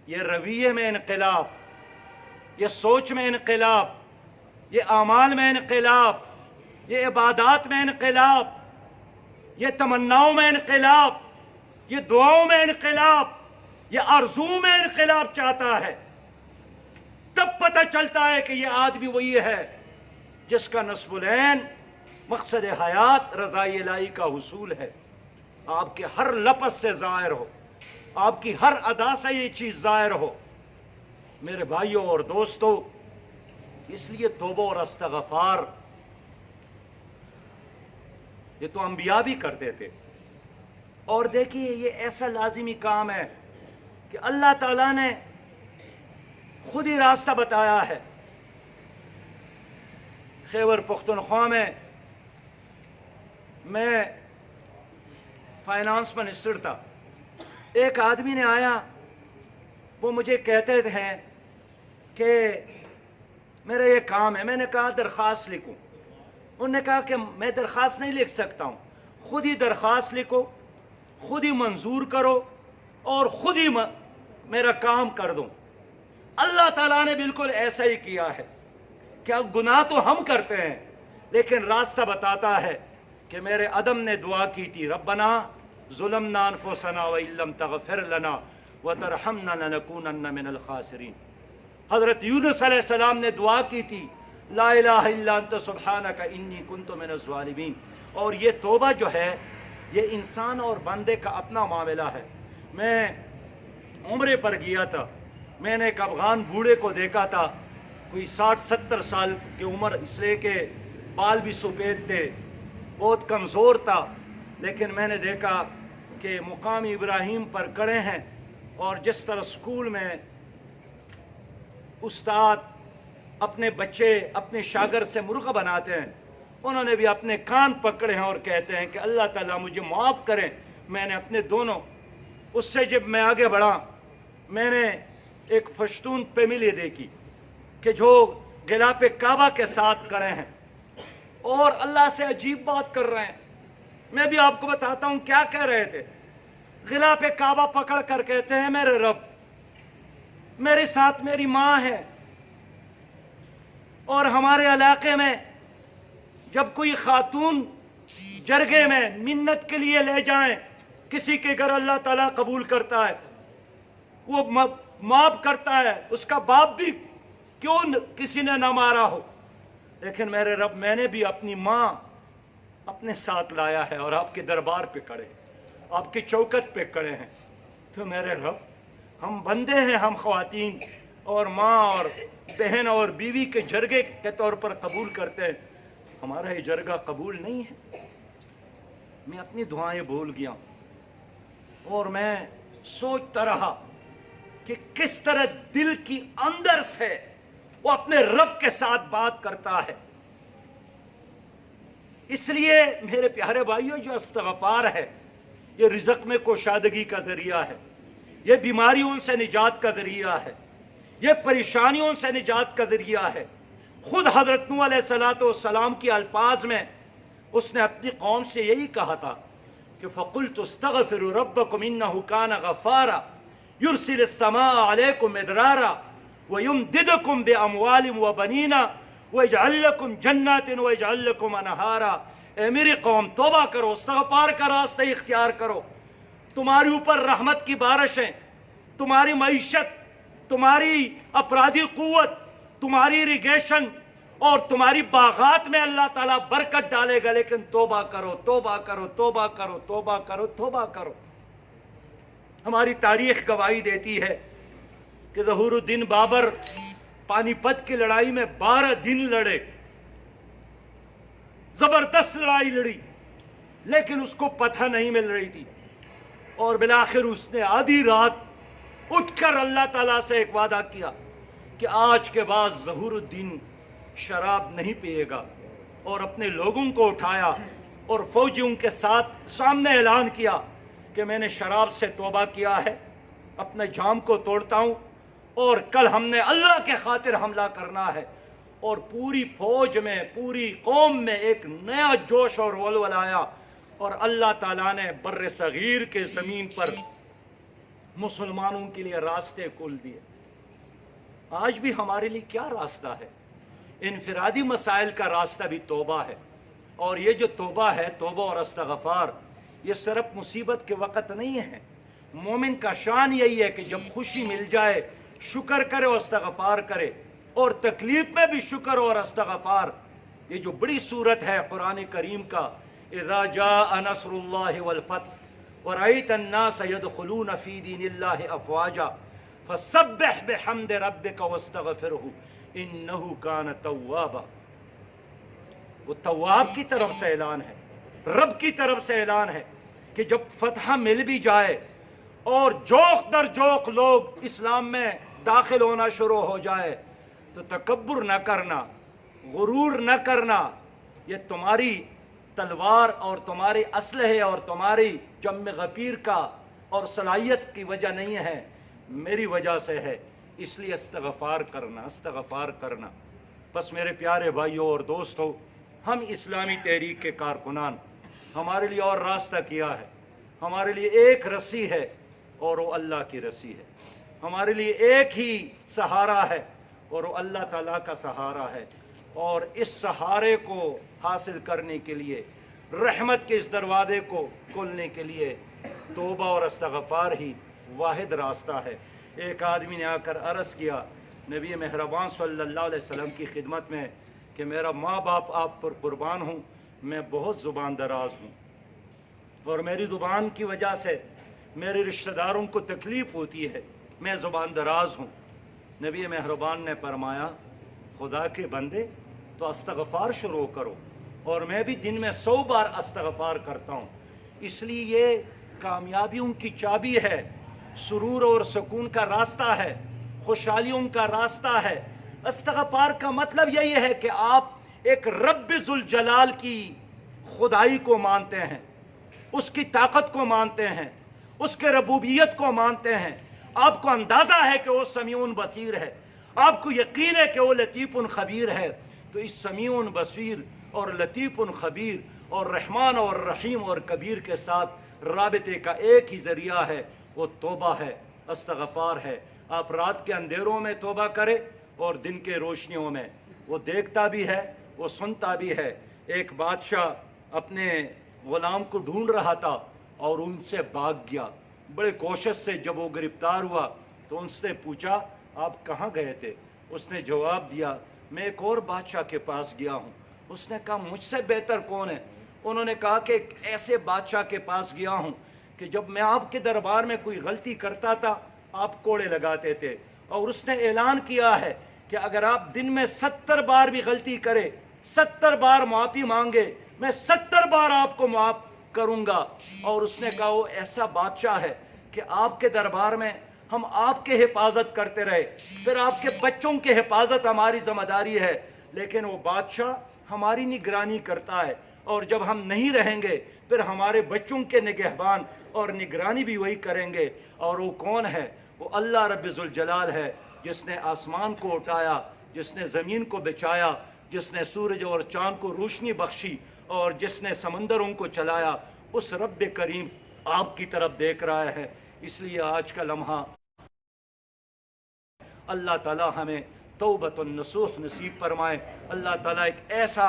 یہ رویے میں انقلاب، یہ سوچ میں انقلاب، یہ اعمال میں انقلاب، یہ عبادات میں انقلاب، یہ تمناؤں میں انقلاب، یہ دعاؤں میں انقلاب، یہ آرزو میں انقلاب چاہتا ہے۔ تب پتہ چلتا ہے کہ یہ آدمی وہی ہے جس کا نصب العین مقصد حیات رضائی الہی کا حصول ہے۔ آپ کے ہر لفظ سے ظاہر ہو، آپ کی ہر ادا سے یہ چیز ظاہر ہو میرے بھائیوں اور دوستوں، اس لیے توبہ اور استغفار یہ تو انبیاء بھی کرتے تھے. اور دیکھیے یہ ایسا لازمی کام ہے کہ اللہ تعالیٰ نے خود ہی راستہ بتایا ہے. خیبر پختونخوا میں فائنانس منسٹر تھا. ایک آدمی نے آیا، وہ مجھے کہتے تھے کہ میرا یہ کام ہے. میں نے کہا درخواست لکھوں. انہوں نے کہا کہ میں درخواست نہیں لکھ سکتا ہوں، خود ہی درخواست لکھو، خود ہی منظور کرو اور خود ہی میرا کام کر دو. اللہ تعالیٰ نے بالکل ایسا ہی کیا ہے. کیا گناہ تو ہم کرتے ہیں، لیکن راستہ بتاتا ہے. کہ میرے آدم نے دعا کی تھی، ربنا ظلمنا انفسنا وان لم تغفر لنا وترحمنا لنکونن من الخاسرین. حضرت یونس علیہ السلام نے دعا کی تھی، لا الہ الا انت سبحانک انی کنت من الظالمین. اور یہ توبہ جو ہے یہ انسان اور بندے کا اپنا معاملہ ہے. میں عمرے پر گیا تھا، میں نے ایک افغان بوڑھے کو دیکھا تھا، کوئی 60-70 سال کی عمر، اس لیے کہ بال بھی سفید تھے، بہت کمزور تھا. لیکن میں نے دیکھا کہ مقام ابراہیم پر کھڑے ہیں، اور جس طرح اسکول میں استاد اپنے بچے اپنے شاگرد سے مرغا بناتے ہیں، انہوں نے بھی اپنے کان پکڑے ہیں اور کہتے ہیں کہ اللہ تعالیٰ مجھے معاف کریں. میں نے اپنے دونوں، اس سے جب میں آگے بڑھا، میں نے ایک پشتون فیملی دیکھی کہ جو غلاف کعبہ کے ساتھ کھڑے ہیں اور اللہ سے عجیب بات کر رہے ہیں. میں بھی آپ کو بتاتا ہوں کیا کہہ رہے تھے. غلاف کعبہ پکڑ کر کہتے ہیں، میرے رب، میرے ساتھ میری ماں ہے، اور ہمارے علاقے میں جب کوئی خاتون جرگے میں منت کے لیے لے جائیں کسی کے گھر، اللہ تعالیٰ قبول کرتا ہے، وہ معاف کرتا ہے. اس کا باپ بھی کیوں کسی نے نہ مارا ہو، لیکن میرے رب میں نے بھی اپنی ماں اپنے ساتھ لایا ہے اور آپ کے دربار پہ کھڑے، آپ کی چوکٹ پہ کھڑے ہیں. تو میرے رب، ہم بندے ہیں، ہم خواتین اور ماں اور بہن اور بیوی کے جرگے کے طور پر قبول کرتے ہیں، ہمارا یہ جرگہ قبول نہیں ہے. میں اپنی دعائیں بھول گیا اور میں سوچتا رہا کہ کس طرح دل کی اندر سے وہ اپنے رب کے ساتھ بات کرتا ہے. اس لیے میرے پیارے بھائیوں، جو استغفار ہے یہ رزق میں کوشادگی کا ذریعہ ہے، یہ بیماریوں سے نجات کا ذریعہ ہے، یہ پریشانیوں سے نجات کا ذریعہ ہے. خود حضرت نوح علیہ السلام کی الفاظ میں اس نے اپنی قوم سے یہی کہا تھا کہ فَقُلْتُ اسْتَغْفِرُوا رَبَّكُمْ إِنَّهُ كَانَ غَفَّارًا يُرْسِلِ السَّمَاءَ عَلَيْكُمْ مِدْرَارًا وَيُمْدِدْكُمْ بِأَمْوَالٍ وَبَنِينَ وَيَجْعَلْ لَكُمْ جَنَّاتٍ وَيَجْعَلْ لَكُمْ أَنْهَارًا. اے میری قوم، توبہ کرو، استغفار کا راستہ اختیار کرو. تمہاری اوپر رحمت کی بارشیں، تمہاری معیشت، تمہاری افرادی قوت، تمہاری اریگیشن اور تمہاری باغات میں اللہ تعالیٰ برکت ڈالے گا. لیکن توبہ کرو، توبہ کرو، توبہ کرو، توبہ کرو، توبہ کرو. ہماری تاریخ گواہی دیتی ہے کہ ظہور الدین بابر پانی پت کی لڑائی میں 12 دن لڑے، زبردست لڑائی لڑی، لیکن اس کو پتہ نہیں مل رہی تھی. اور بالآخر اس نے آدھی رات اٹھ کر اللہ تعالیٰ سے ایک وعدہ کیا کہ آج کے بعد ظہور الدین شراب نہیں پیے گا. اور اپنے لوگوں کو اٹھایا اور فوجیوں کے ساتھ سامنے اعلان کیا کہ میں نے شراب سے توبہ کیا ہے، اپنے جام کو توڑتا ہوں، اور کل ہم نے اللہ کے خاطر حملہ کرنا ہے. اور پوری فوج میں، پوری قوم میں ایک نیا جوش اور ولولہ آیا، اور اللہ تعالیٰ نے بر صغیر کے زمین پر مسلمانوں کے لیے راستے کھول دیے. آج بھی ہمارے لیے کیا راستہ ہے؟ انفرادی مسائل کا راستہ بھی توبہ ہے. اور یہ جو توبہ ہے، توبہ اور استغفار، یہ صرف مصیبت کے وقت نہیں ہے. مومن کا شان یہی ہے کہ جب خوشی مل جائے شکر کرے اور استغفار کرے، اور تکلیف میں بھی شکر اور استغفار. یہ جو بڑی صورت ہے قرآن کریم کا، اذا جاء نصر اللہ والفتح ورأيت الناس يدخلون في دين الله افواجا فسبح بحمد ربک واستغفرہ انہ کان توابا۔ وہ تواب کی طرف سے اعلان ہے، رب کی طرف سے اعلان ہے کہ جب فتح مل بھی جائے اور جوق در جوق لوگ اسلام میں داخل ہونا شروع ہو جائے تو تکبر نہ کرنا، غرور نہ کرنا۔ یہ تمہاری تلوار اور تمہارے اسلحے اور تمہاری جم غفیر کا اور صلاحیت کی وجہ نہیں ہے، میری وجہ سے ہے، اس لیے استغفار کرنا، استغفار کرنا۔ بس میرے پیارے بھائیوں اور دوستوں، ہم اسلامی تحریک کے کارکنان، ہمارے لیے اور راستہ کیا ہے؟ ہمارے لیے ایک رسی ہے اور وہ اللہ کی رسی ہے۔ ہمارے لیے ایک ہی سہارا ہے اور وہ اللہ تعالیٰ کا سہارا ہے، اور اس سہارے کو حاصل کرنے کے لیے، رحمت کے اس دروازے کو کھولنے کے لیے توبہ اور استغفار ہی واحد راستہ ہے۔ ایک آدمی نے آ کر عرض کیا نبی مہربان صلی اللہ علیہ وسلم کی خدمت میں کہ میرا ماں باپ آپ پر قربان ہوں، میں بہت زبان دراز ہوں اور میری زبان کی وجہ سے میرے رشتہ داروں کو تکلیف ہوتی ہے، میں زبان دراز ہوں۔ نبی مہربان نے فرمایا خدا کے بندے تو استغفار شروع کرو، اور میں بھی دن میں 100 بار استغفار کرتا ہوں۔ اس لیے یہ کامیابیوں کی چابی ہے، سرور اور سکون کا راستہ ہے، خوشحالیوں کا راستہ ہے۔ استغفار کا مطلب یہی ہے کہ آپ ایک رب ذوالجلال کی خدائی کو مانتے ہیں، اس کی طاقت کو مانتے ہیں، اس کے ربوبیت کو مانتے ہیں۔ آپ کو اندازہ ہے کہ وہ سمیع بصیر ہے، آپ کو یقین ہے کہ وہ لطیف خبیر ہے۔ تو اس سمیع بصیر اور لطیف خبیر اور رحمان اور رحیم اور کبیر کے ساتھ رابطے کا ایک ہی ذریعہ ہے، وہ توبہ ہے، استغفار ہے۔ آپ رات کے اندھیروں میں توبہ کریں اور دن کے روشنیوں میں۔ وہ دیکھتا بھی ہے، وہ سنتا بھی ہے۔ ایک بادشاہ اپنے غلام کو ڈھونڈ رہا تھا اور ان سے بھاگ گیا۔ بڑے کوشش سے جب وہ گرفتار ہوا تو ان سے پوچھا آپ کہاں گئے تھے؟ اس نے جواب دیا میں ایک اور بادشاہ کے پاس گیا ہوں۔ اس نے کہا مجھ سے بہتر کون ہے؟ انہوں نے کہا کہ ایک ایسے بادشاہ کے پاس گیا ہوں کہ جب میں آپ کے دربار میں کوئی غلطی کرتا تھا آپ کوڑے لگاتے تھے، اور اس نے اعلان کیا ہے کہ اگر آپ دن میں 70 بار بھی غلطی کرے، 70 بار معافی مانگے، میں 70 بار آپ کو معاف کروں گا۔ اور اس نے کہا وہ ایسا بادشاہ ہے کہ آپ کے دربار میں ہم آپ کے حفاظت کرتے رہے، پھر آپ کے بچوں کے حفاظت ہماری ذمہ داری ہے، لیکن وہ بادشاہ ہماری نگرانی کرتا ہے، اور جب ہم نہیں رہیں گے پھر ہمارے بچوں کے نگہبان اور نگرانی بھی وہی کریں گے۔ اور وہ کون ہے؟ وہ اللہ رب ذوالجلال ہے، جس نے آسمان کو اٹھایا، جس نے زمین کو بچایا، جس نے سورج اور چاند کو روشنی بخشی، اور جس نے سمندروں کو چلایا۔ اس رب کریم آپ کی طرف دیکھ رہا ہے۔ اس لیے آج کا لمحہ اللہ تعالیٰ ہمیں توبۃ النصوح نصیب فرمائے۔ اللہ تعالیٰ ایک ایسا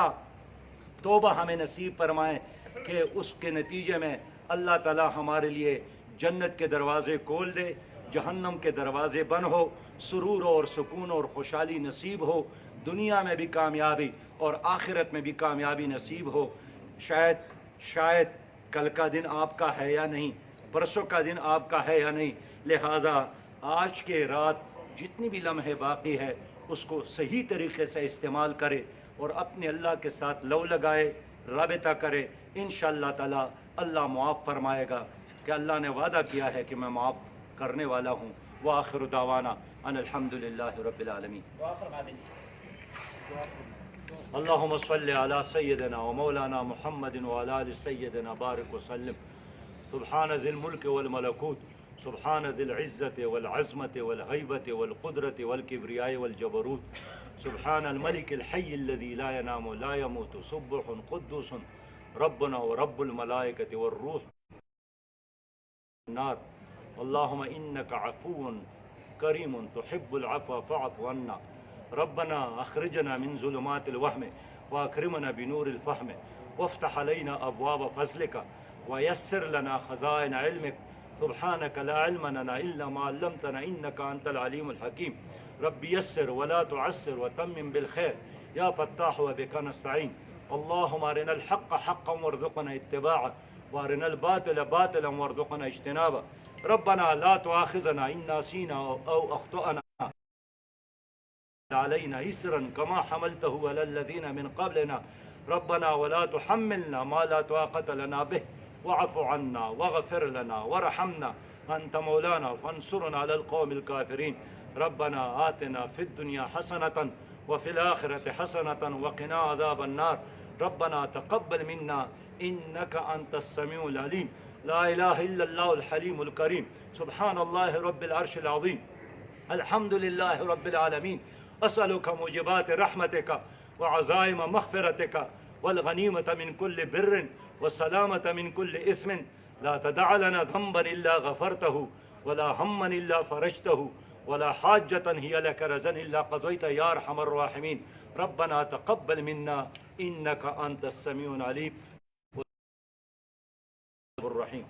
توبہ ہمیں نصیب فرمائے کہ اس کے نتیجے میں اللہ تعالیٰ ہمارے لیے جنت کے دروازے کھول دے، جہنم کے دروازے بند ہو، سرور اور سکون اور خوشحالی نصیب ہو، دنیا میں بھی کامیابی اور آخرت میں بھی کامیابی نصیب ہو۔ شاید کل کا دن آپ کا ہے یا نہیں، پرسوں کا دن آپ کا ہے یا نہیں، لہٰذا آج کے رات جتنی بھی لمحے باقی ہے اس کو صحیح طریقے سے استعمال کرے اور اپنے اللہ کے ساتھ لو لگائے، رابطہ کرے۔ انشاءاللہ تعالی اللہ معاف فرمائے گا، کہ اللہ نے وعدہ کیا ہے کہ میں معاف کرنے والا ہوں۔ وآخر دعوانا ان الحمدللہ رب العالمین۔ اللہم صلی علی سیدنا و مولانا محمد وعلی آل سیدنا بارک وسلم۔ سبحان ذی الملک والملکوت، سبحان ذی العزت والعظمت والہیبت والقدرت والکبریاء والجبروت، سبحان الملک الحی الذی لا ینام لا یموت، سبح قدوس ربنا ورب الملائکۃ والروح النار۔ اللہم انک عفو کریم تحب العفو فاعف عنا، ربنا اخرجنا من ظلمات الوہم واکرمنا بنور الفہم، وافتح علینا ابواب فضلک ویسر لنا خزائن علمک، سبحانک لا علم لنا الا ما علمتنا انک انت العلیم الحکیم۔ رب یسر ولا تعسر وتمم بالخیر یا فتاح وبک نستعین۔ اللہم ارنا الحق حقا وارزقنا اتباعه وارنا الباطل باطلا وارزقنا اجتنابه. ربنا لا تؤاخذنا إن نسينا أو أخطأنا علينا إسرا كما حملته على الذين من قبلنا. ربنا ولا تحملنا ما لا طاقة لنا به واعف عنا واغفر لنا وارحمنا أنت مولانا فانصرنا على القوم الكافرين. ربنا آتنا في الدنيا حسنة وفي الآخرة حسنة وقنا عذاب النار. ربنا تقبل منا إنك أنت السميع العليم. لا إله إلا الله الحليم الكريم. سبحان الله رب العرش العظيم. الحمد لله رب العالمين. أسألك موجبات رحمتك وعزائم مغفرتك والغنيمة من كل بر والسلامة من كل إثم. لا تدع لنا ذنبا إلا غفرته ولا هما إلا فرجته ولا حاجة هي لك رزا إلا قضيت يا أرحم الراحمين. ربنا تقبل منا إنك أنت السميع العليم الرحيم.